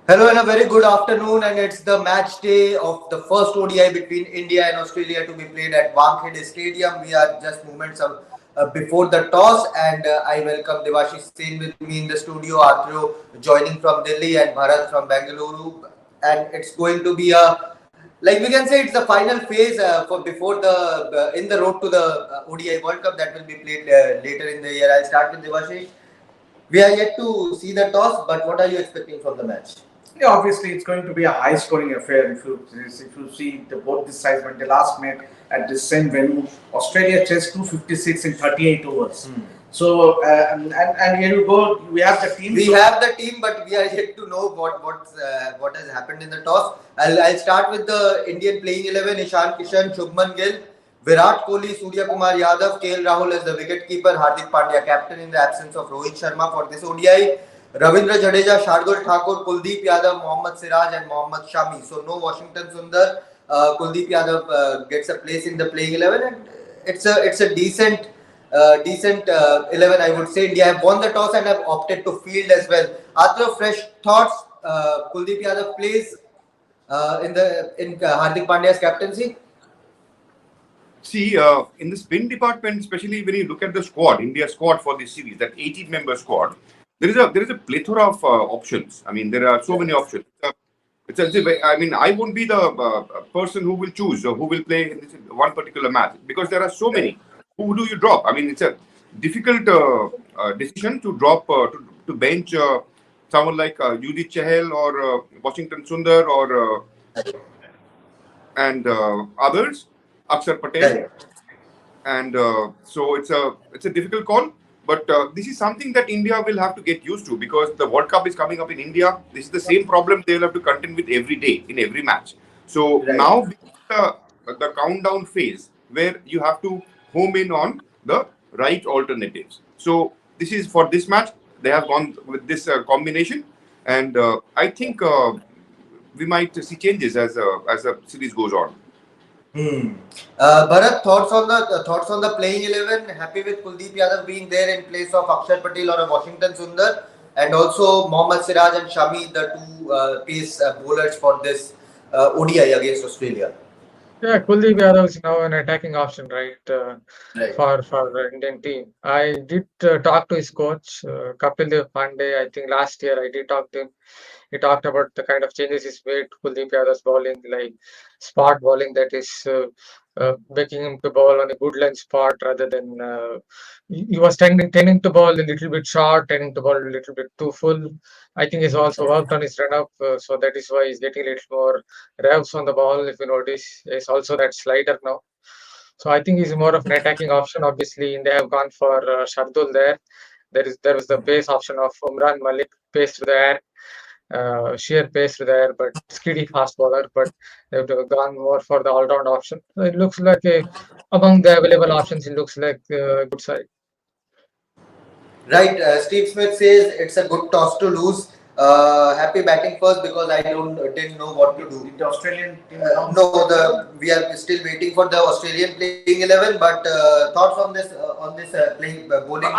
Hello and a very good afternoon, and it's the match day of the first ODI between India and Australia to be played at Wankhede Stadium. We are just moments before the toss, and I welcome Devashish Sen with me in the studio, Arthur joining from Delhi, and Bharat from Bengaluru. And it's going to be like we can say, it's the final phase for before the in the road to the ODI World Cup that will be played later in the year. I'll start with Devashish. We are yet to see the toss, but what are you expecting from the match? Yeah, obviously it's going to be a high-scoring affair. If you see both these sides when they last met at the same venue, Australia chased 256 in 38 overs. So and here you go. We have the team. We have the team, but we are yet to know what has happened in the toss. I'll start with the Indian playing 11: Ishan Kishan, Shubman Gill, Virat Kohli, Surya Kumar Yadav, KL Rahul as the wicketkeeper, Hardik Pandya captain in the absence of Rohit Sharma for this ODI. Ravindra Jadeja, Shardul Thakur, Kuldeep Yadav, Mohammad Siraj and Mohammad Shami. So no Washington Sundar. Kuldeep Yadav gets a place in the playing 11, and it's a decent 11, I would say. India have won the toss and have opted to field as well. After fresh thoughts, Kuldeep Yadav plays in Hardik Pandya's captaincy. See, in the spin department, especially when you look at the squad, India squad for this series, that 18-member squad, there is a plethora of options. I mean, there are so many options. I mean, I won't be the person who will choose or who will play in this one particular match because there are so many. Who do you drop? I mean, it's a difficult decision to drop to bench someone like Yudhit Chahal or Washington Sundar or and others, Akshar Patel, and so it's a difficult call. But this is something that India will have to get used to because the World Cup is coming up in India. This is the same problem they will have to contend with every day in every match. So now the countdown phase where you have to home in on the right alternatives. So this is for this match. They have gone with this combination, and I think we might see changes as the series goes on. Bharat, thoughts on the playing 11. Happy with Kuldeep Yadav being there in place of Akshar Patel or a Washington Sundar, and also Mohammad Siraj and Shami, the two pace bowlers for this ODI against Australia. Yeah, Kuldeep Yadav is now an attacking option, right? Right. For the Indian team. I did talk to his coach, Kapil Dev Pandey. I think last year I did talk to him. He talked about the kind of changes he's made to Kuldeep Yadav's bowling, like spot bowling, that is making him to bowl on a good length spot rather than he was tending to bowl a little bit short, tending to bowl a little bit too full. I think he's also worked on his run up, so that is why he's getting a little more revs on the ball. If you notice, it's also that slider now. So I think he's more of an attacking option. Obviously, they have gone for Shardul there. There was the pace option of Umran Malik, pace through the air, sheer pace through the air, but speedy fast bowler. But they've gone more for the all-round option. So it looks like among the available options, it looks like a good side. Right, Steve Smith says it's a good toss to lose. Happy batting first because I didn't know what to do. Did the Australian team No, we are still waiting for the Australian playing 11. But thoughts on this playing bowling.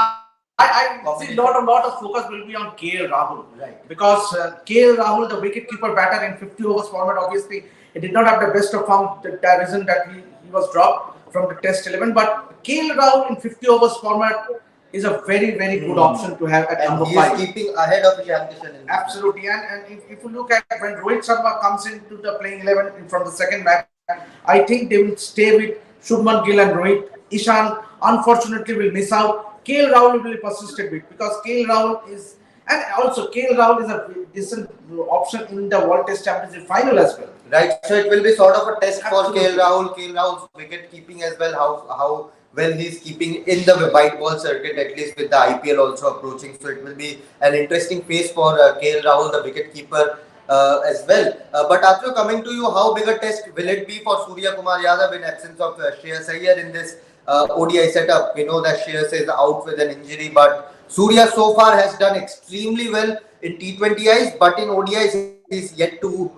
I see lot of focus will be on KL Rahul, right? Because KL Rahul, the wicketkeeper batter in 50 overs format, obviously he did not have the best of form. The reason that he was dropped from the Test 11, but KL Rahul in 50 overs format is a very good option to have at number He 5. is keeping ahead of Ishan Kishan. Absolutely, and if you look at when Rohit Sharma comes into the playing 11 from the second match, I think they will stay with Shubman Gill and Rohit. Ishan unfortunately will miss out. KL Rahul will be persisted with because KL Rahul is, and also KL Rahul is a decent option in the World Test Championship final as well. Right, so it will be sort of a test for KL Rahul. KL Rahul's wicket keeping as well. How well he's keeping in the white ball circuit, at least with the IPL also approaching. So it will be an interesting phase for KL Rahul, the wicket keeper, as well. But after coming to you, how big a test will it be for Surya Kumar Yadav in absence of Shreyas Iyer in this ODI setup? We know that Shreyas is out with an injury, but Surya so far has done extremely well in T20Is, but in ODIs he's yet to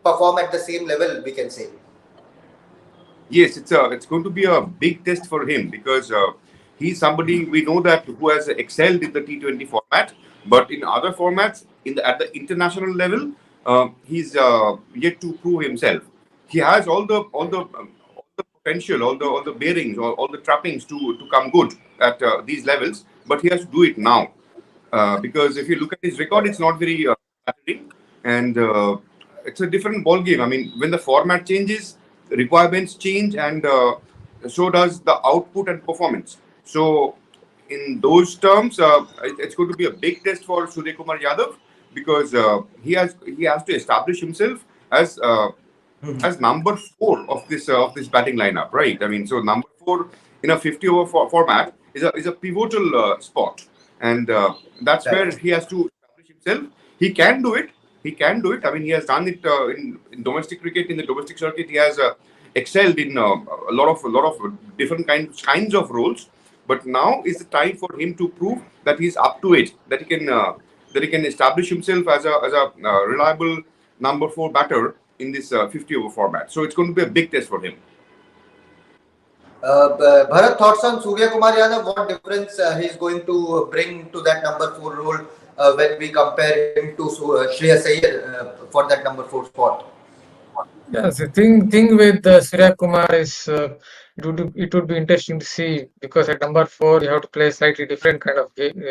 perform at the same level, we can say. Yes, it's going to be a big test for him because he's somebody we know that who has excelled in the T20 format, but in other formats at the international level, he's yet to prove himself. He has all the potential, all the bearings, all the trappings to come good at these levels, but he has to do it now. Because if you look at his record, it's not very flattering, and it's a different ball game. I mean, when the format changes, requirements change, and so does the output and performance. So, in those terms, it's going to be a big test for Surya Kumar Yadav, because he has to establish himself as number four of this batting lineup, right? I mean, so number four in a 50 over format is a pivotal spot, and that's where he has to establish himself. He can do it. He can do it. I mean, he has done it in domestic cricket, in the domestic circuit. He has excelled in a lot of different kinds of roles. But now is the time for him to prove that he's up to it, that he can establish himself as a reliable number four batter in this 50 over format. So it's going to be a big test for him. Bharat, thoughts on Surya Kumar Yadav? What difference he's going to bring to that number four role when we compare him to Shreyas Iyer for that number four spot? Yes, the thing with Surya Kumar is it would be interesting to see, because at number four you have to play a slightly different kind of game.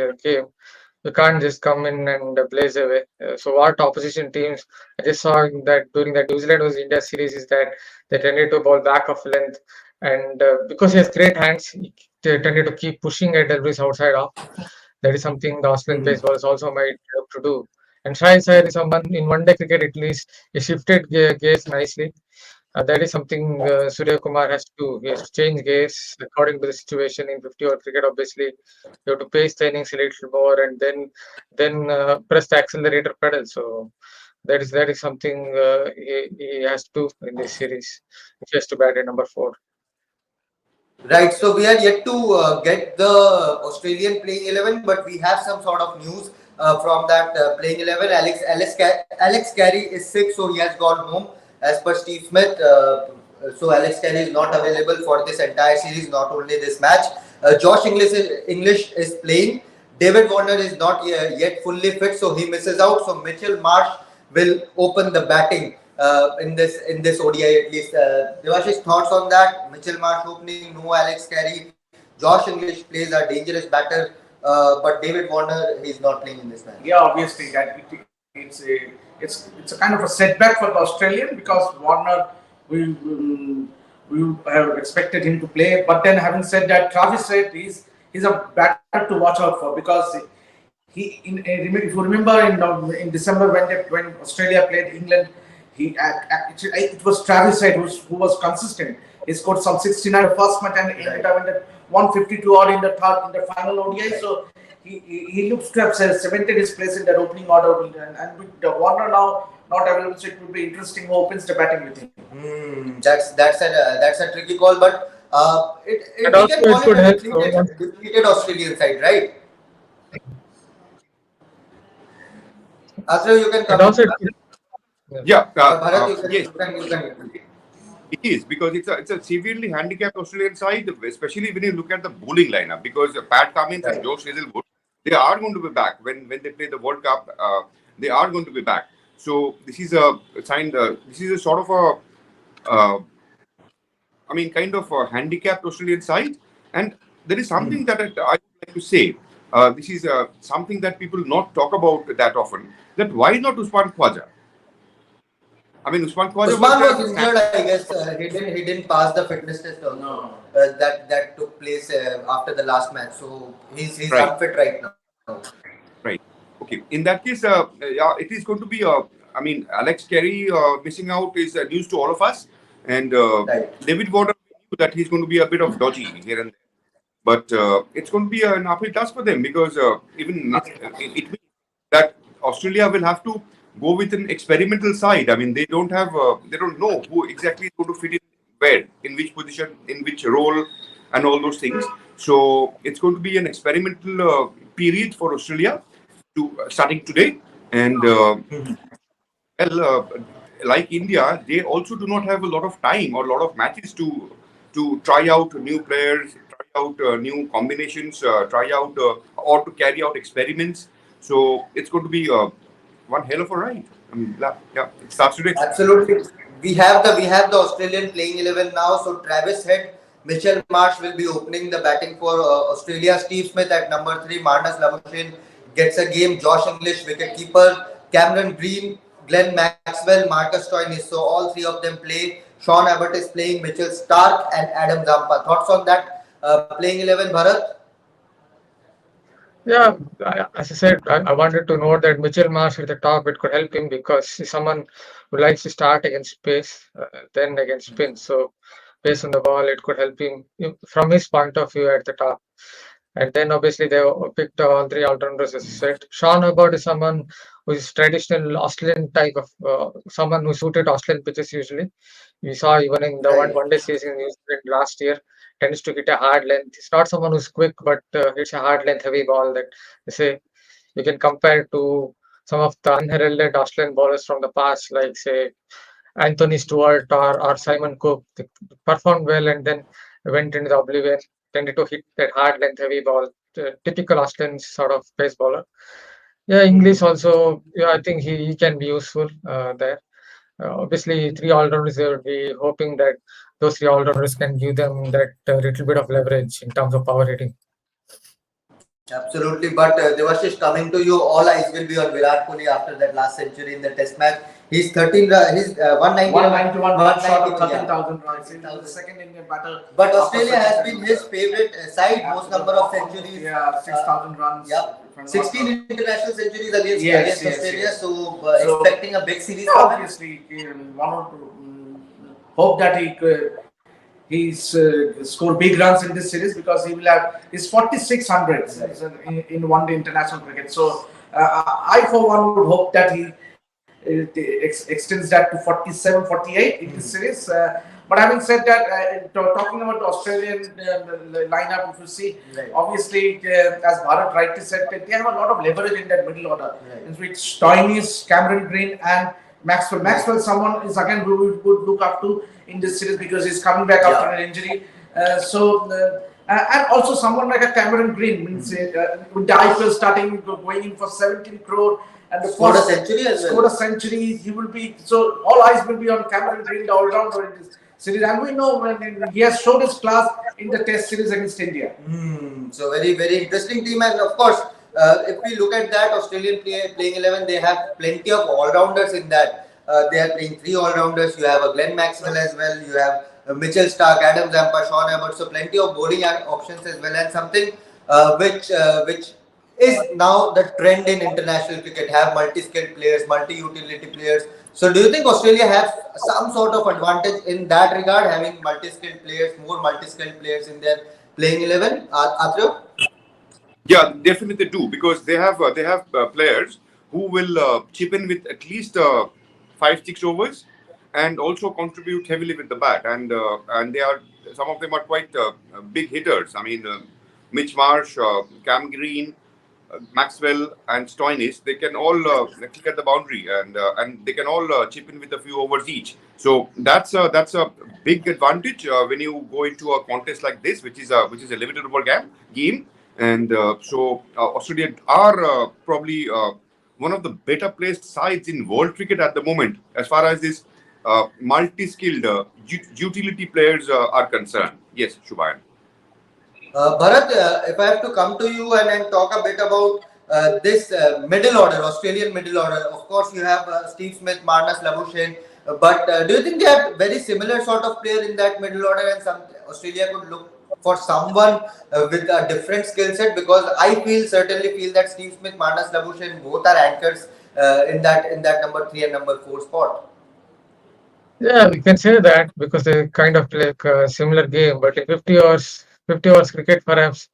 You can't just come in and blaze away. So what opposition teams, I just saw that during the New Zealand versus India series, is that they tended to bowl back of length, and because he has great hands, they tended to keep pushing at deliveries outside off. That is something the Australian pace bowlers also might have to do. And Shai Iyer is someone in one-day cricket at least. He shifted gears nicely. That is something Surya Kumar has to do. He has to change gears according to the situation in 50 over cricket. Obviously, you have to pace the innings a little more, and then press the accelerator pedal. So that is something he has to do in this series. If he has to bat at number four. Right, so we are yet to get the Australian playing 11, but we have some sort of news from that playing 11. Alex Carey is sick, so he has gone home as per Steve Smith. So Alex Carey is not available for this entire series, not only this match. Josh English is playing. David Warner is not yet fully fit, so he misses out. So Mitchell Marsh will open the batting in this ODI at least. Devashish, thoughts on that? Mitchell Marsh opening, no Alex Carey. Josh English plays a dangerous batter, but David Warner is not playing in this match. Yeah, obviously that it's a kind of a setback for the Australian, because Warner we have expected him to play. But then, having said that, Travis Head he's a batter to watch out for, because if you remember in December when Australia played England, it was Travis Head who was consistent. He scored some 69 first match and ended up in the 152 odd in the final ODI. So he looks to have cemented his place in that opening order, and with the Warner now not available, so it would be interesting who opens the batting with him. That's a tricky call, but And we also can call it could it a help. depleted Australian side, right? After you can And come. also, Yeah, Bharat, yes, you can. it is, because it's a severely handicapped Australian side, especially when you look at the bowling lineup. Because Pat Cummins and Josh Hazlewood, they are going to be back when they play the World Cup. They are going to be back. So this is a sign. This is a sort of kind of a handicapped Australian side. And there is something that I would like to say. This is something that people not talk about that often. That why not Usman Khwaja? I mean, Usman Khwaja Usman was injured, I guess. He didn't pass the fitness test also. No. That took place after the last match. So he's Right. unfit right now. Right. Okay. In that case, yeah, it is going to be. Alex Carey missing out is news to all of us, and Right. David Warner knew that he's going to be a bit of dodgy here and there. But it's going to be an uphill task for them, because it means that Australia will have to go with an experimental side. I mean, they don't know who exactly is going to fit in where, in which position, in which role, and all those things. So it's going to be an experimental period for Australia starting today. And like India, they also do not have a lot of time or a lot of matches to try out new players, try out new combinations, try out or to carry out experiments. So it's going to be one hell of a ride. Yeah, it starts today. Absolutely. We have the Australian playing 11 now. So Travis Head, Mitchell Marsh will be opening the batting for Australia. Steve Smith at number three. Marnus Labuschagne gets a game. Josh English wicket keeper. Cameron Green, Glenn Maxwell, Marcus Stoinis. So all three of them play. Sean Abbott is playing. Mitchell Stark and Adam Zampa. Thoughts on that playing 11, Bharat? Yeah, as I said, I wanted to note that Mitchell Marsh at the top, it could help him because he's someone who likes to start against pace, then against spin. So, pace on the ball, it could help him from his point of view at the top. And then obviously they picked all three all-rounders, as you said. Sean Abbott is someone who is traditional Australian type of someone who suited Australian pitches usually. We saw even in the Right. one day season in New Zealand last year, tends to hit a hard length. He's not someone who's quick, but hits a hard length heavy ball that they say you can compare to some of the unheralded Australian bowlers from the past, like say Anthony Stewart or Simon Cook. They performed well and then went into the oblivion, tended to hit that hard length heavy ball, typical Australian sort of pace bowler. Yeah, English also, yeah, I think he can be useful there. Obviously, three all-rounders, they would be hoping that those three all-rounders can give them that little bit of leverage in terms of power rating. Absolutely, but Devashish, coming to you, all eyes will be on Virat Kohli after that last century in the Test match. He's 13, he's 191, 191 runs short of 191, 13,000 runs. He's the 13,000. second Indian batter. But after Australia has Sachin been his Tendulkar. favorite side, most number of Absolutely. centuries. Yeah, 6,000 runs. Yep. From 16 international centuries against, Yes, against yes, Australia, yes. so So, expecting a big series from him. obviously, one or two, hope that he's score big runs in this series because he will have his 4600s in one day international cricket. So I for one would hope that he extends that to 47, 48 in this series. But having said that, talking about the Australian lineup, if you see, Right. obviously, as Bharat rightly said, they have a lot of leverage in that middle order, Right. in which Stoinis, Cameron Green, and Maxwell. Maxwell, someone is again who we would look up to in this series because he's coming back Yeah. after an injury. And also someone like a Cameron Green means with the IPL starting going in for 17 crore and the Scored a first century as well. scored a century. He will be so all eyes will be on Cameron Green, the all-rounder in this series, and we know when he has shown his class in the Test series against India. So very interesting team, and of course, if we look at that Australian playing 11, they have plenty of all rounders in that. They are playing three all rounders. You have a Glenn Maxwell as well. You have Mitchell Stark, Adam Zampa, Sean Abbott. So plenty of bowling options as well, and something which is now the trend in international cricket. Have multi-skilled players, multi-utility players. So do you think Australia have some sort of advantage in that regard, having multi-skilled players, more multi-skilled players in their playing 11? Athrev? Yeah, definitely they do because they have players who will chip in with at least 5-6 overs and also contribute heavily with the bat, and they are some of them are quite big hitters. I mean, Mitch Marsh, Cam Green, Maxwell, and Stoinis, they can all kick at the boundary, and they can all chip in with a few overs each. So that's a big advantage when you go into a contest like this, which is a limited over game. And Australia are probably one of the better placed sides in world cricket at the moment, as far as this multi-skilled utility players are concerned. Yes, Shubhayan. Bharat, if I have to come to you and talk a bit about this middle order, Australian middle order. Of course, you have Steve Smith, Marnus Labuschagne, but do you think they are very similar sort of player in that middle order, and some Australia could look for someone with a different skill set? Because I certainly feel that Steve Smith, Marnus Labuschagne, both are anchors in that number three and number four spot. Yeah, we can say that because they kind of play like a similar game, but in 50 hours cricket, perhaps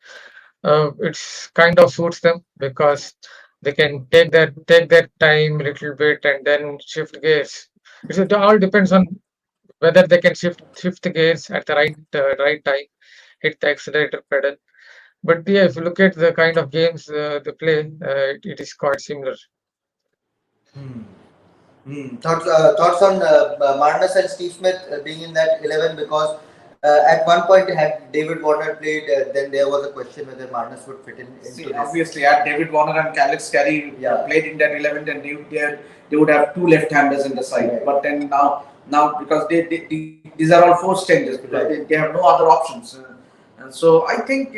it's kind of suits them because they can take their time a little bit and then shift gears. It all depends on whether they can shift the gears at the right time, hit the accelerator pedal. But yeah, if you look at the kind of games they play, it is quite similar. Thoughts on Marnus and Steve Smith being in that 11, because At one point, had David Warner played, then there was a question whether Marnus would fit in. See, obviously, had David Warner and Alex Carey played in that 11, then they would have two left-handers in the side. Right. But then now because these are all forced changes because they have no other options. And so I think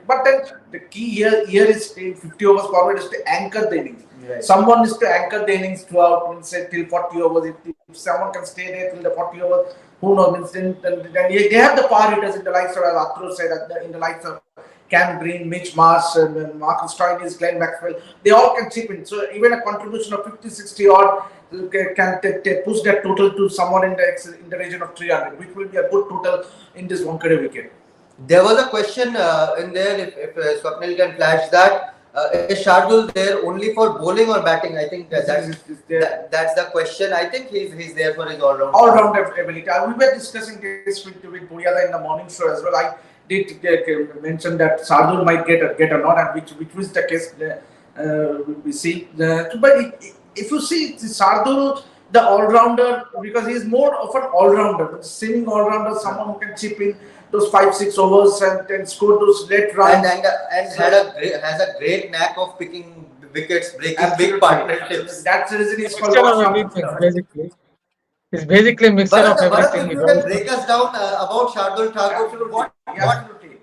but then the key here is 50 overs forward is to anchor the innings. Right. Someone is to anchor the innings throughout, say till 40 overs. If someone can stay there till the 40 overs, who knows? Then they have the power hitters in the likes of, as Athro said, in the likes of Cam Green, Mitch Marsh, and Marcus Stoinis, Glenn Maxwell. They all can chip in. So even a contribution of 50, 60 odd can push that total to someone in the region of 300, which will be a good total in this one wicket. There was a question in there, if Swapnil can flash that. Is Shardul there only for bowling or batting? I think that's the question. I think he's there for his all-round ability. We were discussing this with Buyada in the morning show as well. I did mention that Shardul might get a nod, and which was the case. We see, but if you see Shardul, the all-rounder, because he is more of an all-rounder, seeming all-rounder, someone who can chip in those 5-6 overs and score those late runs. And has a great knack of picking wickets, breaking big partnerships. That's the reason he's called. Mixture of everything, basically. It's basically a mixture of everything. If you can break us down about Shardul Thakur,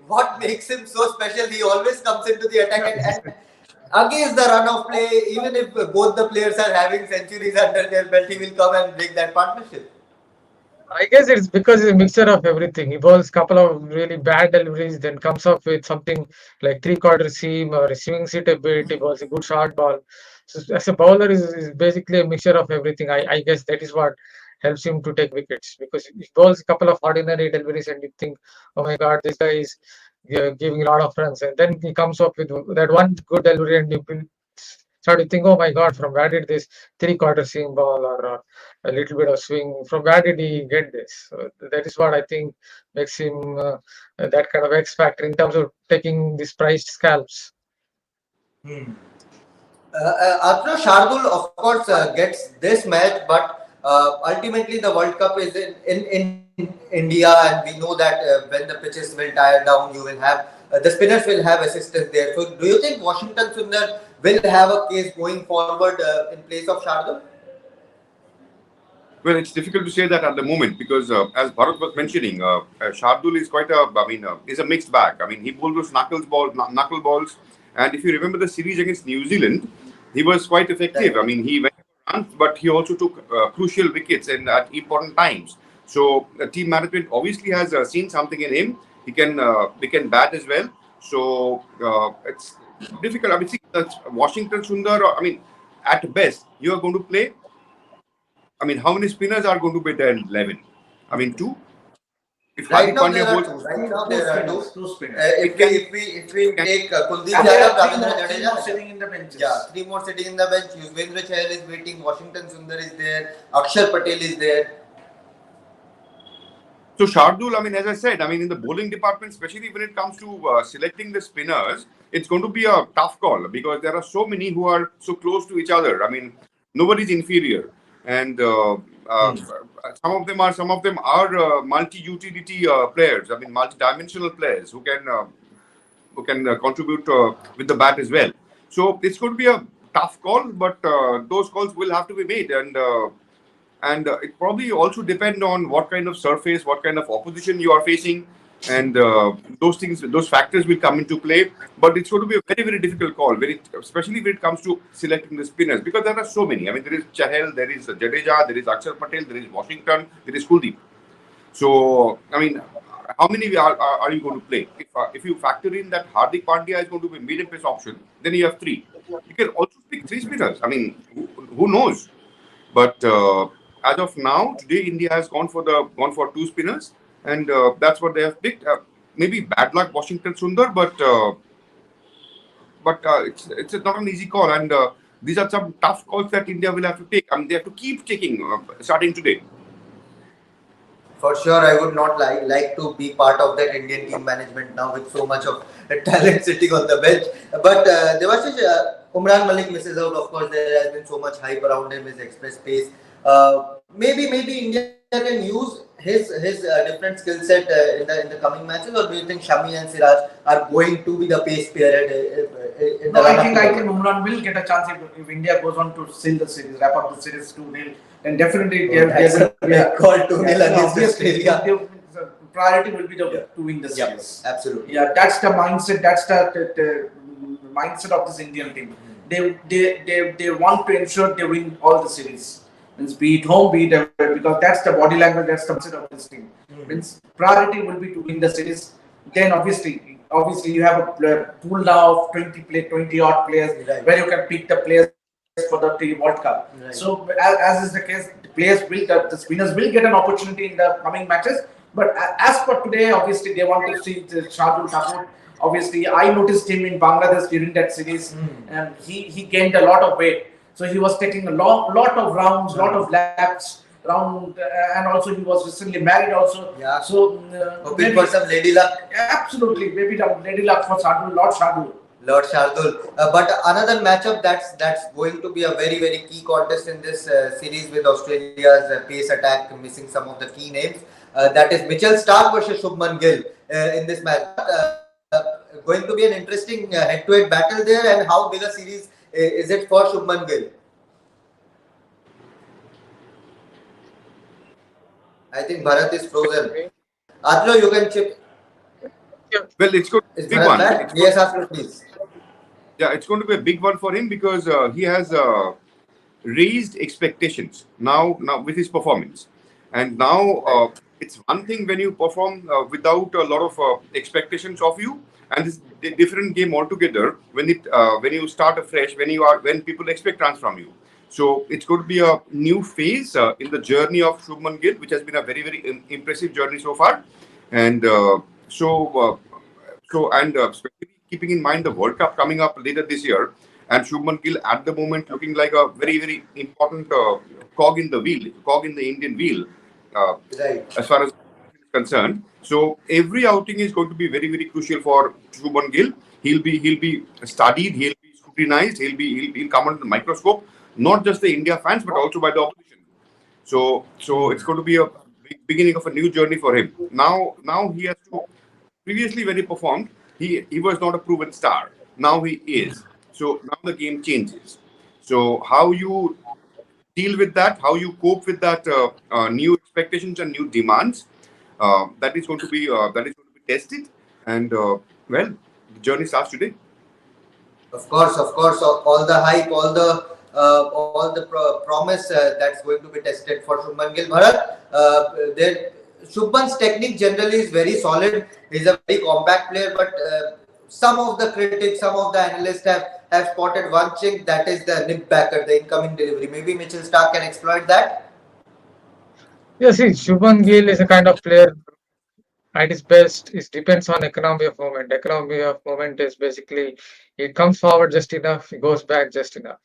what makes him so special? He always comes into the attack and against the run of play, even if both the players are having centuries under their belt, he will come and break that partnership. I guess it's because it's a mixture of everything. He bowls a couple of really bad deliveries, then comes up with something like three-quarter seam or receiving seat a bit. He bowls a good short ball. So as a bowler, is basically a mixture of everything. I guess that is what helps him to take wickets, because he bowls a couple of ordinary deliveries and you think, oh my God, this guy is giving a lot of runs. And then he comes up with that one good delivery and you will start to think, oh my God, from where did this three-quarter seam ball or a little bit of swing, from where did he get this? So that is what I think makes him that kind of X factor in terms of taking these priced scalps. After Shardul, of course, gets this match, but ultimately the World Cup is in India, and we know that when the pitches will tire down, you will have the spinners will have assistance there. So, do you think Washington Sundar will have a case going forward in place of Shardul? Well, it's difficult to say that at the moment because, as Bharat was mentioning, Shardul is is a mixed bag. I mean, he bowled those knuckle balls, and if you remember the series against New Zealand, he was quite effective. I mean, he went for runs, but he also took crucial wickets at important times. So, team management obviously has seen something in him. He can bat as well. So, it's difficult. I mean, see, Washington Sundar. I mean, at best, you are going to play. I mean, how many spinners are going to be there in 11? I mean, 2? If Right now there are two spinners. If we take Kuldeep Yadav, Ravindra Jadeja sitting in the benches. Yeah, 3 more sitting in the bench. Yuzvendra Chahal is waiting. Washington Sundar is there. Akshar Patel is there. So Shardul, I mean, as I said, I mean, in the bowling department, especially when it comes to selecting the spinners, it's going to be a tough call because there are so many who are so close to each other. I mean, nobody's inferior, and some of them are multi-utility players. I mean, multi-dimensional players who can contribute with the bat as well. So it's going to be a tough call, but those calls will have to be made, and it probably also depend on what kind of surface, what kind of opposition you are facing, and those factors will come into play. But it's going to be a very, very difficult call, especially when it comes to selecting the spinners, because there are so many. I mean, there is Chahal, there is Jadeja, there is Akshar Patel, there is Washington, there is Kuldeep. So, I mean, how many are you going to play? If you factor in that Hardik Pandya is going to be medium pace option, then you have 3. You can also pick 3 spinners. I mean, who knows? But as of now, today India has gone for 2 spinners, and that's what they have picked. Maybe bad luck, Washington Sundar, but it's not an easy call, and these are some tough calls that India will have to take. I mean, they have to keep taking starting today. For sure, I would not like to be part of that Indian team management now with so much of talent sitting on the bench. But Devashish, Umran Malik misses out. Of course, there has been so much hype around him, his express pace. Maybe India can use his different skill set in the coming matches, or do you think Shami and Siraj are going to be the pace pair in the No, run up to I the think World Cup? Umran will get a chance if India goes on to seal the series, wrap up the series 2-0. Then definitely Oh, that's a big call, 2-0 against obviously Australia. the priority will be Yeah. to win the Yeah, series. absolutely. Yeah, that's the mindset. That's the mindset of this Indian team. They want to ensure they win all the series. Means be it home, be it away, because that's the body language, that's the mindset of this team. Means priority will be to win the series. Then obviously you have a pool now of 20 odd players, Right. where you can pick the players for the World Cup. Right. So as is the case, the spinners will get an opportunity in the coming matches. But as for today, obviously they want to see the Shardul Thakur. Obviously, I noticed him in Bangladesh during that series, and he gained a lot of weight. So he was taking a lot of rounds, lot of laps round, and also he was recently married also. Yeah. So Hoping for some lady luck. absolutely, maybe the lady luck for Shardul, Lord Shardul. Lord Shardul. But another matchup that's going to be a very key contest in this series with Australia's pace attack missing some of the key names. That is Mitchell Starc versus Shubman Gill in this match. Going to be an interesting head-to-head battle there, and how big a series is it for Shubman Gill? I think Bharat is frozen. Adlo, you can chip. Well, it's going to Is be a big Bharat one. back? Yes, Adlo, please. Yeah, it's going to be a big one for him because he has raised expectations now with his performance, and now it's one thing when you perform without a lot of expectations of you, and it's a different game altogether when you start afresh, when people expect runs from you. So it's going to be a new phase in the journey of Shubman Gill, which has been a very impressive journey so far, and especially keeping in mind the World Cup coming up later this year, and Shubman Gill at the moment looking like a very important cog in the wheel, cog in the Indian wheel, Right. as far as concerned. So every outing is going to be very crucial for Shubman Gill. He'll be studied, he'll be scrutinized, he'll come under the microscope, not just the India fans but also by the opposition. So it's going to be a beginning of a new journey for him. Now he has to. Previously, when he performed, he was not a proven star. Now he is. So now the game changes. So how you deal with that, how you cope with that new expectations and new demands, that is going to be tested. And well, the journey starts today. Of course, all the hype, all the promise that's going to be tested for Shubman Gill. Bharat, Shubman's technique generally is very solid. He's a very compact player, but some of the critics, some of the analysts have spotted one chink, that is the nip backer, the incoming delivery. Maybe Mitchell Starc can exploit that. Yeah, see, Shubman Gill is a kind of player at his best. It depends on economy of movement. Economy of movement is basically he comes forward just enough, he goes back just enough.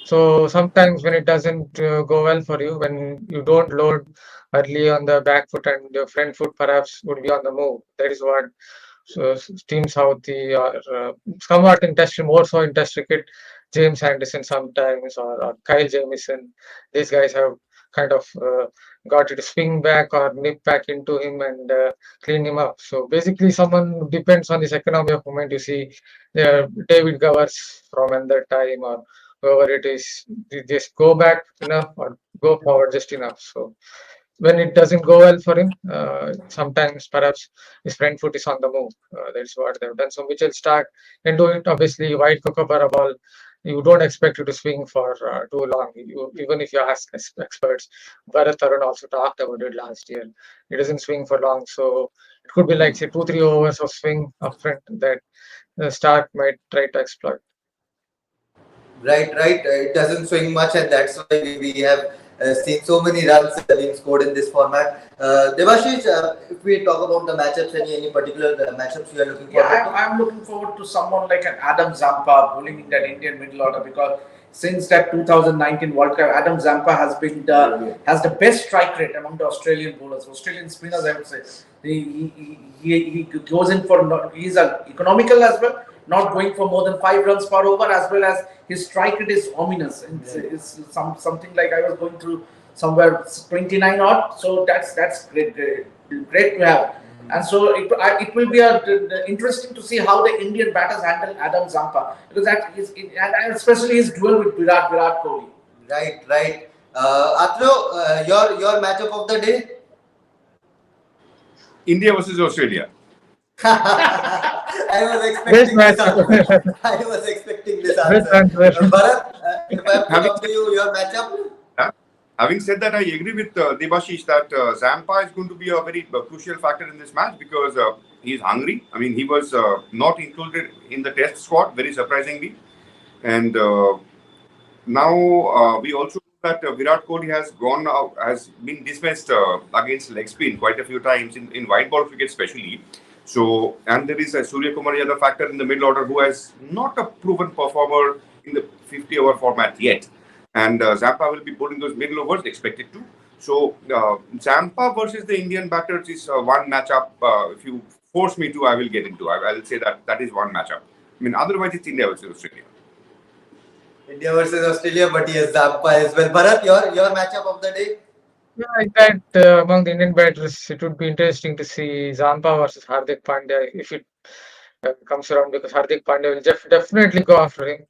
So sometimes when it doesn't go well for you, when you don't load early on the back foot and your front foot perhaps would be on the move. That is what Team Southie or somewhat in test, more so in test cricket, James Anderson sometimes or Kyle Jamieson. These guys have kind of got it to swing back or nip back into him and clean him up. So basically, someone who depends on this economy of movement. You see, David Govers from another time or whoever it is, they just go back enough or go forward just enough. So when it doesn't go well for him, sometimes perhaps his front foot is on the move. That's what they've done. So Mitchell Stark can do it. Obviously, wide kookaburra ball, you don't expect it to swing for too long. Even if you ask experts, Bharat Tarun also talked about it last year. It doesn't swing for long. So it could be like, say, 2-3 overs of swing up front that Stark might try to exploit. Right. It doesn't swing much, and that's why we have seen so many runs being scored in this format. Devashish, if we talk about the matchups, any particular matchups you are looking Yeah, forward to? I'm looking forward to someone like an Adam Zampa bowling in that Indian middle order, because since that 2019 World Cup, Adam Zampa has the best strike rate among the Australian bowlers, Australian spinners. I would say he goes in for he's economical as well, not going for more than 5 runs per over, as well as his strike rate is ominous. It's something like I was going through somewhere 29 odd. So that's great to have. And so it will be interesting to see how the Indian batters handle Adam Zampa, because and especially his duel with Virat Kohli. Right, right. Atro, your matchup of the day? India versus Australia. I was Best expecting this match. answer. I was expecting this Best answer. answer. Bharat, if I put Having up to you your matchup? Having said that, I agree with Debashish that Zampa is going to be a very crucial factor in this match because he's hungry. I mean, he was not included in the test squad, very surprisingly. And now we also know that Virat Kohli has gone out, has been dismissed against leg spin quite a few times in white ball cricket, especially. So, and there is a Surya Kumar Yadav factor in the middle order who has not a proven performer in the 50-over format yet. And Zampa will be putting those middle overs, expected to. So, Zampa versus the Indian batters is one matchup. If you force me to, I will get into. I'll say that is one matchup. I mean, otherwise it's India versus Australia. India versus Australia, but yes, Zampa as well. Bharat, your matchup of the day? Yeah, in fact, among the Indian batters, it would be interesting to see Zampa versus Hardik Pandya if it comes around, because Hardik Pandya will definitely go after him.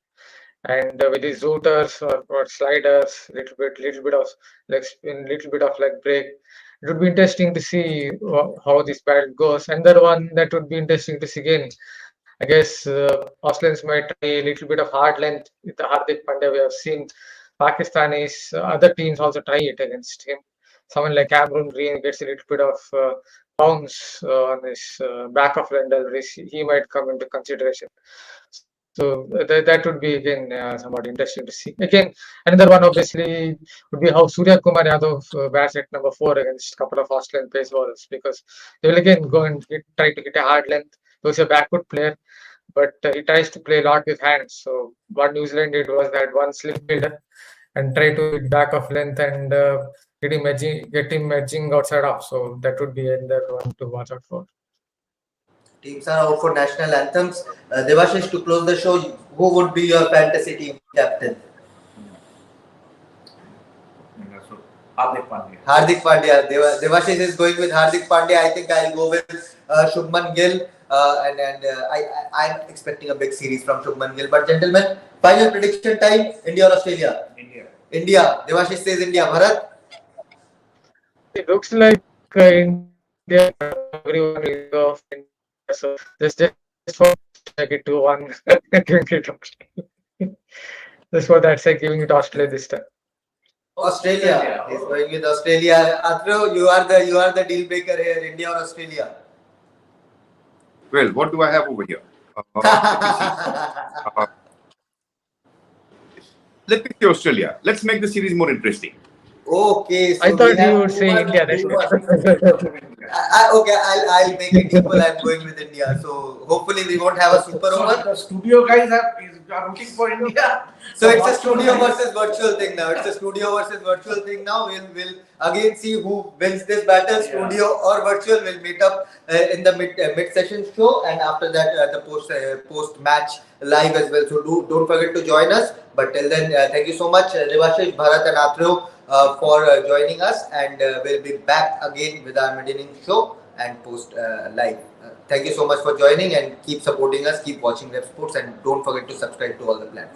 And with his routers or sliders, little bit of leg spin, little bit of leg break, it would be interesting to see how this battle goes. Another one that would be interesting to see again, I guess Australians might try a little bit of hard length with the Hardik Pandya. We have seen Pakistanis, other teams also try it against him. Someone like Cameron Green gets a little bit of bounce on his back of leg deliveries. He might come into consideration. So that would be again somewhat interesting to see. Again, another one obviously would be how Surya Kumar Yadav bats at number 4 against a couple of Australian pace bowlers, because they will again go and try to hit a hard length. Though he's a backward player, but he tries to play a lot with hands. So what New Zealand did was that one slip fielder and try to hit back of length and get him edging outside off. So that would be another one to watch out for. Teams are out for national anthems. Devashish, to close the show, who would be your fantasy team captain? Hardik Pandya. Hardik Pandya. Devashish is going with Hardik Pandya. I think I'll go with Shubman Gill. I'm expecting a big series from Shubman Gill. But gentlemen, final prediction time: India or Australia? India. India. Devashish says India. Bharat? It looks like India, everyone will go off India. So just for take it to one, giving it Australia. Just for that sake, giving it Australia this time. Australia. He's going with Australia. Atro, you are the deal breaker here. India or Australia? Well, what do I have over here? Let me see Australia. Let's make the series more interesting. Okay, so I thought we have you would say one India. big That's one. Okay, I'll make it equal. I'm going with India. So hopefully we won't have a super So over. the studio guys are rooting for India. So it's a studio versus virtual thing now. It's a studio versus virtual thing now. We'll again see who wins this battle, studio or virtual. We'll meet up in the mid session show, and after that the post match live as well. So don't forget to join us. But till then, thank you so much, Devashish, Bharat, and Atro, for joining us, and we'll be back again with our mid-inning show and post live. Thank you so much for joining, and keep supporting us, keep watching Web Sports, and don't forget to subscribe to all the platforms.